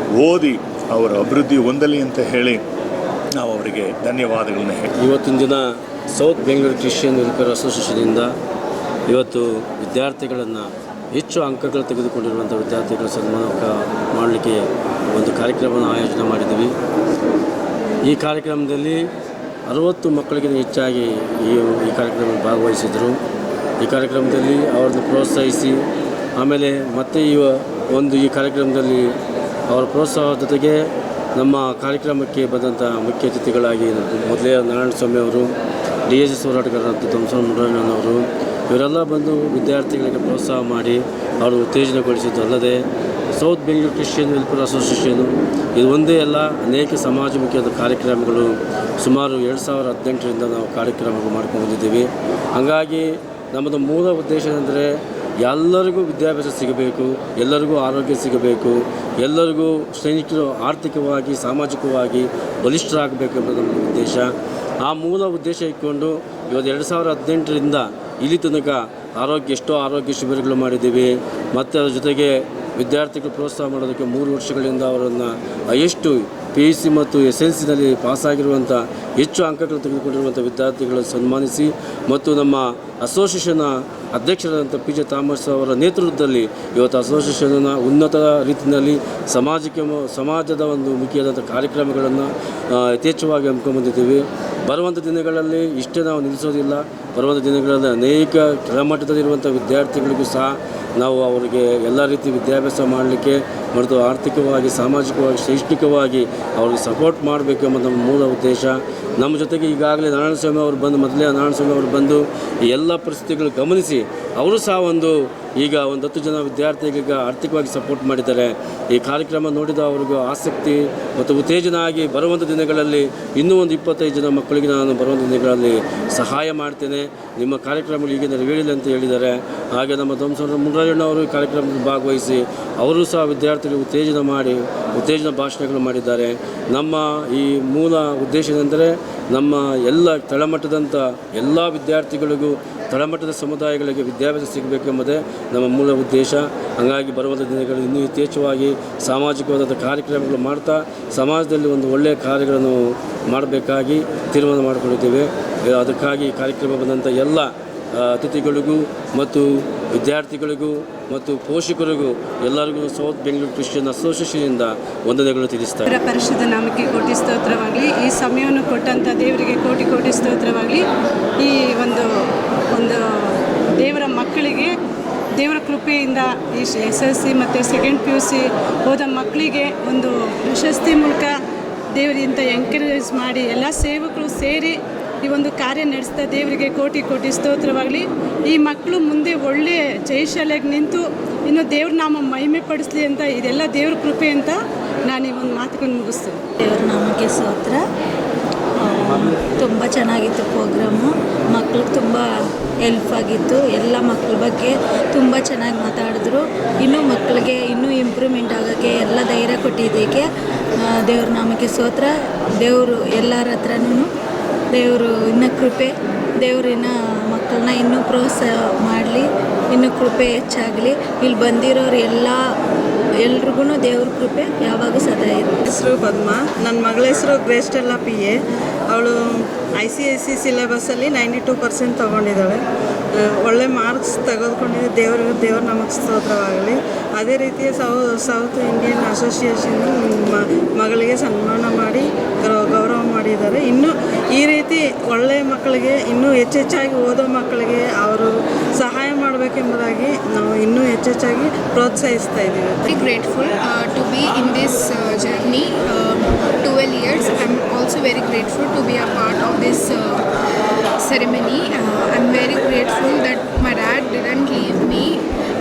ಓದಿ ಅವರ ಅಭಿವೃದ್ಧಿ ಹೊಂದಲಿ ಅಂತ ಹೇಳಿ ನಾವು ಅವರಿಗೆ ಧನ್ಯವಾದಗಳನ್ನ ಹೇಳಿ ಇವತ್ತಿನ ದಿನ ಸೌತ್ ಬೆಂಗಳೂರು ಕ್ರಿಶ್ಚಿಯನ್ ವೆಲ್ಫೇರ್ ಅಸೋಸಿಯೇಷನಿಂದ ಇವತ್ತು ವಿದ್ಯಾರ್ಥಿಗಳನ್ನು ಹೆಚ್ಚು ಅಂಕಗಳು ತೆಗೆದುಕೊಂಡಿರುವಂಥ ವಿದ್ಯಾರ್ಥಿಗಳ ಸನ್ಮಾನ ಮಾಡಲಿಕ್ಕೆ ಒಂದು ಕಾರ್ಯಕ್ರಮವನ್ನು ಆಯೋಜನೆ ಮಾಡಿದ್ದೀವಿ. ಈ ಕಾರ್ಯಕ್ರಮದಲ್ಲಿ 60 ಮಕ್ಕಳಿಗಿಂತ ಹೆಚ್ಚಾಗಿ ಈ ಕಾರ್ಯಕ್ರಮದಲ್ಲಿ ಭಾಗವಹಿಸಿದರು. ಈ ಕಾರ್ಯಕ್ರಮದಲ್ಲಿ ಅವರನ್ನು ಪ್ರೋತ್ಸಾಹಿಸಿ ಆಮೇಲೆ ಮತ್ತೆ ಈ ಕಾರ್ಯಕ್ರಮದಲ್ಲಿ ಅವರ ಪ್ರೋತ್ಸಾಹದ ಜೊತೆಗೆ ನಮ್ಮ ಕಾರ್ಯಕ್ರಮಕ್ಕೆ ಬಂದಂಥ ಮುಖ್ಯ ಅತಿಥಿಗಳಾಗಿ ಮೊದಲೇ ನಾರಾಯಣಸ್ವಾಮಿ ಅವರು, DSS ಹೋರಾಟಗಾರರಂಥ ಮುರಳಣ್ಣನವರು ಇವರೆಲ್ಲ ಬಂದು ವಿದ್ಯಾರ್ಥಿಗಳಿಗೆ ಪ್ರೋತ್ಸಾಹ ಮಾಡಿ ಅವರು ಉತ್ತೇಜನಗೊಳಿಸಿದ್ದು ಅಲ್ಲದೆ south Bengaluru Christian welfare association ಇದು ಒಂದೇ ಅಲ್ಲ, ಅನೇಕ ಸಮಾಜಮುಖಿಯಾದ ಕಾರ್ಯಕ್ರಮಗಳು ಸುಮಾರು 2018ರಿಂದ ನಾವು ಕಾರ್ಯಕ್ರಮಗಳು ಮಾಡ್ಕೊಂಡು ಬಂದಿದ್ದೀವಿ. ಹಾಗಾಗಿ ನಮ್ಮದು ಮೂಲ ಉದ್ದೇಶ ಅಂದರೆ ಎಲ್ಲರಿಗೂ ವಿದ್ಯಾಭ್ಯಾಸ ಸಿಗಬೇಕು, ಎಲ್ಲರಿಗೂ ಆರೋಗ್ಯ ಸಿಗಬೇಕು, ಎಲ್ಲರಿಗೂ ಸೈನಿಕರು ಆರ್ಥಿಕವಾಗಿ ಸಾಮಾಜಿಕವಾಗಿ ಬಲಿಷ್ಠರಾಗಬೇಕು ಎಂಬುದು ನಮ್ಮ ಉದ್ದೇಶ. ಆ ಮೂಲ ಉದ್ದೇಶ ಇಟ್ಕೊಂಡು ಇವತ್ತು 2018ರಿಂದ ಇಲ್ಲಿ ತನಕ ಎಷ್ಟೋ ಆರೋಗ್ಯ ಶಿಬಿರಗಳು ಮಾಡಿದ್ದೀವಿ. ಮತ್ತು ಅದರ ಜೊತೆಗೆ ವಿದ್ಯಾರ್ಥಿಗಳು ಪ್ರೋತ್ಸಾಹ ಮಾಡೋದಕ್ಕೆ 3 ವರ್ಷಗಳಿಂದ ಅವರನ್ನು ಹೈಯೆಸ್ಟು PUC ಮತ್ತು SLCನಲ್ಲಿ ಪಾಸಾಗಿರುವಂಥ ಹೆಚ್ಚು ಅಂಕಗಳು ತೆಗೆದುಕೊಂಡಿರುವಂಥ ವಿದ್ಯಾರ್ಥಿಗಳನ್ನು ಸನ್ಮಾನಿಸಿ ಮತ್ತು ನಮ್ಮ ಅಸೋಸಿಯೇಷನ್ನ ಅಧ್ಯಕ್ಷರಾದಂಥ PJ ಥಾಮಸ್ ಅವರ ನೇತೃತ್ವದಲ್ಲಿ ಇವತ್ತು ಅಸೋಸಿಯೇಷನ್ನ ಉನ್ನತ ರೀತಿಯಲ್ಲಿ ಸಮಾಜದ ಒಂದು ಮುಖ್ಯವಾದಂಥ ಕಾರ್ಯಕ್ರಮಗಳನ್ನು ಯಥೇಚ್ಛವಾಗಿ ಹಮ್ಮಿಕೊಂಡ್ಬಂದಿದ್ದೀವಿ. ಬರುವಂಥ ದಿನಗಳಲ್ಲಿ ಇಷ್ಟೇ ನಾವು ನಿಲ್ಲಿಸೋದಿಲ್ಲ. ಬರುವಂಥ ದಿನಗಳಲ್ಲಿ ಅನೇಕ ಕೆಳಮಟ್ಟದಲ್ಲಿರುವಂಥ ವಿದ್ಯಾರ್ಥಿಗಳಿಗೂ ಸಹ ನಾವು ಅವರಿಗೆ ಎಲ್ಲ ರೀತಿ ವಿದ್ಯಾಭ್ಯಾಸ ಮಾಡಲಿಕ್ಕೆ ಮತ್ತು ಆರ್ಥಿಕವಾಗಿ ಸಾಮಾಜಿಕವಾಗಿ ಶೈಕ್ಷಣಿಕವಾಗಿ ಅವ್ರಿಗೆ ಸಪೋರ್ಟ್ ಮಾಡಬೇಕು ಎಂಬುದು ನಮ್ಮ ಮೂಲ ಉದ್ದೇಶ. ನಮ್ಮ ಜೊತೆಗೆ ಈಗಾಗಲೇ ನಾರಾಯಣಸ್ವಾಮಿ ಅವರು ಬಂದು ಈ ಎಲ್ಲ ಪರಿಸ್ಥಿತಿಗಳು ಗಮನಿಸಿ ಅವರು ಸಹ ಈಗ 10 ಜನ ವಿದ್ಯಾರ್ಥಿಗಳಿಗೆ ಆರ್ಥಿಕವಾಗಿ ಸಪೋರ್ಟ್ ಮಾಡಿದ್ದಾರೆ. ಈ ಕಾರ್ಯಕ್ರಮ ನೋಡಿದ ಅವ್ರಿಗೂ ಆಸಕ್ತಿ ಮತ್ತು ಉತ್ತೇಜನ ಆಗಿ ಬರುವಂಥ ದಿನಗಳಲ್ಲಿ ಇನ್ನೂ ಒಂದು 25 ಜನ ಮಕ್ಕಳಿಗೆ ನಾನು ಬರುವಂಥ ದಿನಗಳಲ್ಲಿ ಸಹಾಯ ಮಾಡ್ತೇನೆ, ನಿಮ್ಮ ಕಾರ್ಯಕ್ರಮಗಳು ಈಗ ನೆರವೇರಿಲ್ಲ ಅಂತ ಹೇಳಿದ್ದಾರೆ. ಹಾಗೆ ನಮ್ಮ ಮುರಳಣ್ಣವರು ಈ ಕಾರ್ಯಕ್ರಮದಲ್ಲಿ ಭಾಗವಹಿಸಿ ಅವರು ಸಹ ವಿದ್ಯಾರ್ಥಿಗಳಿಗೆ ಉತ್ತೇಜನ ಭಾಷಣಗಳು ಮಾಡಿದ್ದಾರೆ. ನಮ್ಮ ಈ ಮೂಲ ಉದ್ದೇಶವೆಂದರೆ ನಮ್ಮ ಎಲ್ಲ ತಳಮಟ್ಟದಂಥ ಎಲ್ಲ ವಿದ್ಯಾರ್ಥಿಗಳಿಗೂ ತಳಮಟ್ಟದ ಸಮುದಾಯಗಳಿಗೆ ವಿದ್ಯಾಭ್ಯಾಸ ಸಿಗಬೇಕೆಂಬುದೇ ನಮ್ಮ ಮೂಲ ಉದ್ದೇಶ. ಹಾಗಾಗಿ ಬರುವಂಥ ದಿನಗಳಲ್ಲಿ ಇನ್ನೂ ಯಥೇಚ್ಛವಾಗಿ ಸಾಮಾಜಿಕವಾದಂಥ ಕಾರ್ಯಕ್ರಮಗಳು ಮಾಡ್ತಾ ಸಮಾಜದಲ್ಲಿ ಒಂದು ಒಳ್ಳೆಯ ಕಾರ್ಯಗಳನ್ನು ಮಾಡಬೇಕಾಗಿ ತೀರ್ಮಾನ ಮಾಡಿಕೊಂಡಿದ್ದೇವೆ. ಅದಕ್ಕಾಗಿ ಕಾರ್ಯಕ್ರಮ ಬಂದಂಥ ಎಲ್ಲ ಅತಿಥಿಗಳಿಗೂ ಮತ್ತು ವಿದ್ಯಾರ್ಥಿಗಳಿಗೂ ಮತ್ತು ಪೋಷಕರಿಗೂ ಎಲ್ಲರಿಗೂ ಸೌತ್ ಬೆಂಗಳೂರು ಕ್ರಿಶ್ಚಿಯನ್ ಅಸೋಸಿಯೇಷನಿಂದ ವಂದನೆಗಳು ತಿಳಿಸ್ತಾರೆ. ಪರಿಶುದ್ಧ ನಾಮಕ್ಕೆ ಕೋಟಿ ಸ್ತೋತ್ರವಾಗಲಿ. ಈ ಸಮಯವನ್ನು ಕೊಟ್ಟಂಥ ದೇವರಿಗೆ ಕೋಟಿ ಸ್ತೋತ್ರವಾಗಲಿ. ಈ ಒಂದು ದೇವರ ಮಕ್ಕಳಿಗೆ ದೇವರ ಕೃಪೆಯಿಂದ ಈ SSC ಮತ್ತು ಸೆಕೆಂಡ್ PUC ಹೋದ ಮಕ್ಕಳಿಗೆ ಒಂದು ಪ್ರಶಸ್ತಿ ಮೂಲಕ ದೇವರಿಂದ ಎಂಕರೇಜ್ ಮಾಡಿ ಎಲ್ಲ ಸೇವಕರು ಸೇರಿ ಈ ಒಂದು ಕಾರ್ಯ ನಡೆಸ್ತಾ ದೇವರಿಗೆ ಕೋಟಿ ಸ್ತೋತ್ರವಾಗಲಿ. ಈ ಮಕ್ಕಳು ಮುಂದೆ ಒಳ್ಳೆಯ ಜಯಶಾಲಿಯಾಗಿ ನಿಂತು ಇನ್ನು ದೇವ್ರ ನಾಮ ಮಹಿಮೆ ಪಡಿಸ್ಲಿ ಅಂತ ಇದೆಲ್ಲ ದೇವ್ರ ಕೃಪೆ ಅಂತ ನಾನು ಈ ಒಂದು ಮಾತುಗಳನ್ನು ಮುಗಿಸ್ತೇನೆ. ದೇವ್ರ ನಾಮಕ್ಕೆ ಸ್ತೋತ್ರ. ತುಂಬ ಚೆನ್ನಾಗಿತ್ತು ಪ್ರೋಗ್ರಾಮು. ಮಕ್ಳಿಗೆ ತುಂಬ ಹೆಲ್ಪ್ ಆಗಿತ್ತು. ಎಲ್ಲ ಮಕ್ಕಳ ಬಗ್ಗೆ ತುಂಬ ಚೆನ್ನಾಗಿ ಮಾತಾಡಿದ್ರು. ಇನ್ನೂ ಮಕ್ಕಳಿಗೆ ಇನ್ನೂ ಇಂಪ್ರೂವ್ಮೆಂಟ್ ಆಗೋಕ್ಕೆ ಎಲ್ಲ ಧೈರ್ಯ ಕೊಟ್ಟಿದ್ದಕ್ಕೆ ದೇವ್ರ ನಾಮಕ್ಕೆ ಸ್ತೋತ್ರ. ದೇವರು ಎಲ್ಲರ ಹತ್ರನೂ ದೇವರು ಇನ್ನೂ ಕೃಪೆ, ದೇವರಿನ ಮಕ್ಕಳನ್ನ ಇನ್ನೂ ಪ್ರೋತ್ಸಾಹ ಮಾಡಲಿ, ಇನ್ನೂ ಕೃಪೆ ಹೆಚ್ಚಾಗಲಿ. ಇಲ್ಲಿ ಬಂದಿರೋರು ಎಲ್ರಿಗೂ ದೇವ್ರ ಕೃಪೆ ಯಾವಾಗೂ ಸದಾ ಇದೆ. ಹೆಸರು ಪದ್ಮ. ನನ್ನ ಮಗಳ ಹೆಸರು ಗ್ರೇಸ್ಟೆಲ್ಲಾ PA. ಅವಳು ICSE ಸಿಲೆಬಸ್ಸಲ್ಲಿ 92% ತೊಗೊಂಡಿದ್ದಾಳೆ. ಒಳ್ಳೆ ಮಾರ್ಕ್ಸ್ ತೆಗೆದುಕೊಂಡಿದ್ದೆ. ದೇವ್ರ ನಮಗೆ ಸ್ತೋತ್ರವಾಗಲಿ. ಅದೇ ರೀತಿ ಸೌತ್ ಇಂಡಿಯನ್ ಅಸೋಸಿಯೇಷನ್ ಮಗಳಿಗೆ ಸನ್ಮಾನ ಮಾಡಿ ಗೌರವ ಮಾಡಿದ್ದಾರೆ. ಇನ್ನೂ ಈ ರೀತಿ ಒಳ್ಳೆಯ ಮಕ್ಕಳಿಗೆ ಇನ್ನೂ ಹೆಚ್ಚೆಚ್ಚಾಗಿ ಓದೋ ಮಕ್ಕಳಿಗೆ ಅವರು ಸಹಾಯ ಮಾಡಬೇಕೆಂಬುದಾಗಿ ನಾವು ಇನ್ನೂ ಹೆಚ್ಚೆಚ್ಚಾಗಿ ಪ್ರೋತ್ಸಾಹಿಸ್ತಾ ಇದ್ದೀವಿ. Very grateful to be in this journey 12 years. I'm also very grateful to be a part of this ceremony. I'm very grateful that my dad didn't leave me.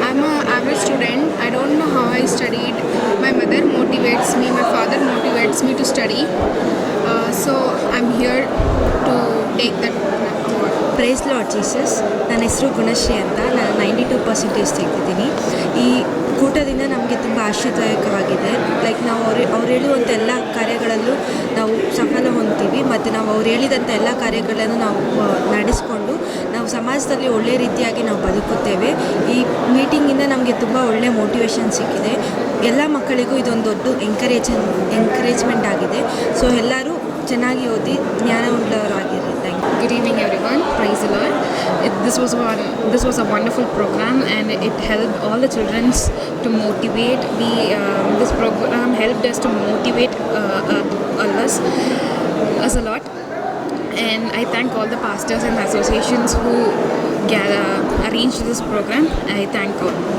I'm an average student. I don't know how I studied. My mother motivates me. My father motivates me to study. So I'm here to take that award. Praise Lord Jesus. ನನ್ನ ಹೆಸರು ಗುಣಶ್ರೀ ಅಂತ. ನಾನು 92% ತೆಗೆದಿದ್ದೀನಿ. ಈ ಕೂಟದಿಂದ ನಮಗೆ ತುಂಬ ಆಶ್ಚರ್ಯದಾಯಕವಾಗಿದೆ. Like ನಾವು ಅವ್ರು ಹೇಳುವಂಥ ಎಲ್ಲ ಕಾರ್ಯಗಳಲ್ಲೂ ನಾವು ಸಫಲ ಹೊಂದ್ತೀವಿ ಮತ್ತು ನಾವು ಅವ್ರು ಹೇಳಿದಂಥ ಎಲ್ಲ ಕಾರ್ಯಗಳನ್ನು ನಾವು ನಡೆಸ್ಕೊಂಡು ನಾವು ಸಮಾಜದಲ್ಲಿ ಒಳ್ಳೆಯ ರೀತಿಯಾಗಿ ನಾವು ಬದುಕುತ್ತೇವೆ. ಈ ಮೀಟಿಂಗಿಂದ ನಮಗೆ ತುಂಬ ಒಳ್ಳೆಯ ಮೋಟಿವೇಶನ್ ಸಿಕ್ಕಿದೆ. ಎಲ್ಲ ಮಕ್ಕಳಿಗೂ ಇದೊಂದು ದೊಡ್ಡ ಎಂಕರೇಜ್ಮೆಂಟ್ ಆಗಿದೆ. ಸೊ ಎಲ್ಲರೂ ಚೆನ್ನಾಗಿ ಓದಿ ಜ್ಞಾನವುಳ್ಳವರಾಗಿರಿ. Thank you. Good evening, everyone. Praise the Lord. This was a wonderful program, and it helped all the children to motivate. This program helped us to motivate us a lot. And I thank all the pastors and associations who arranged this program. I thank all.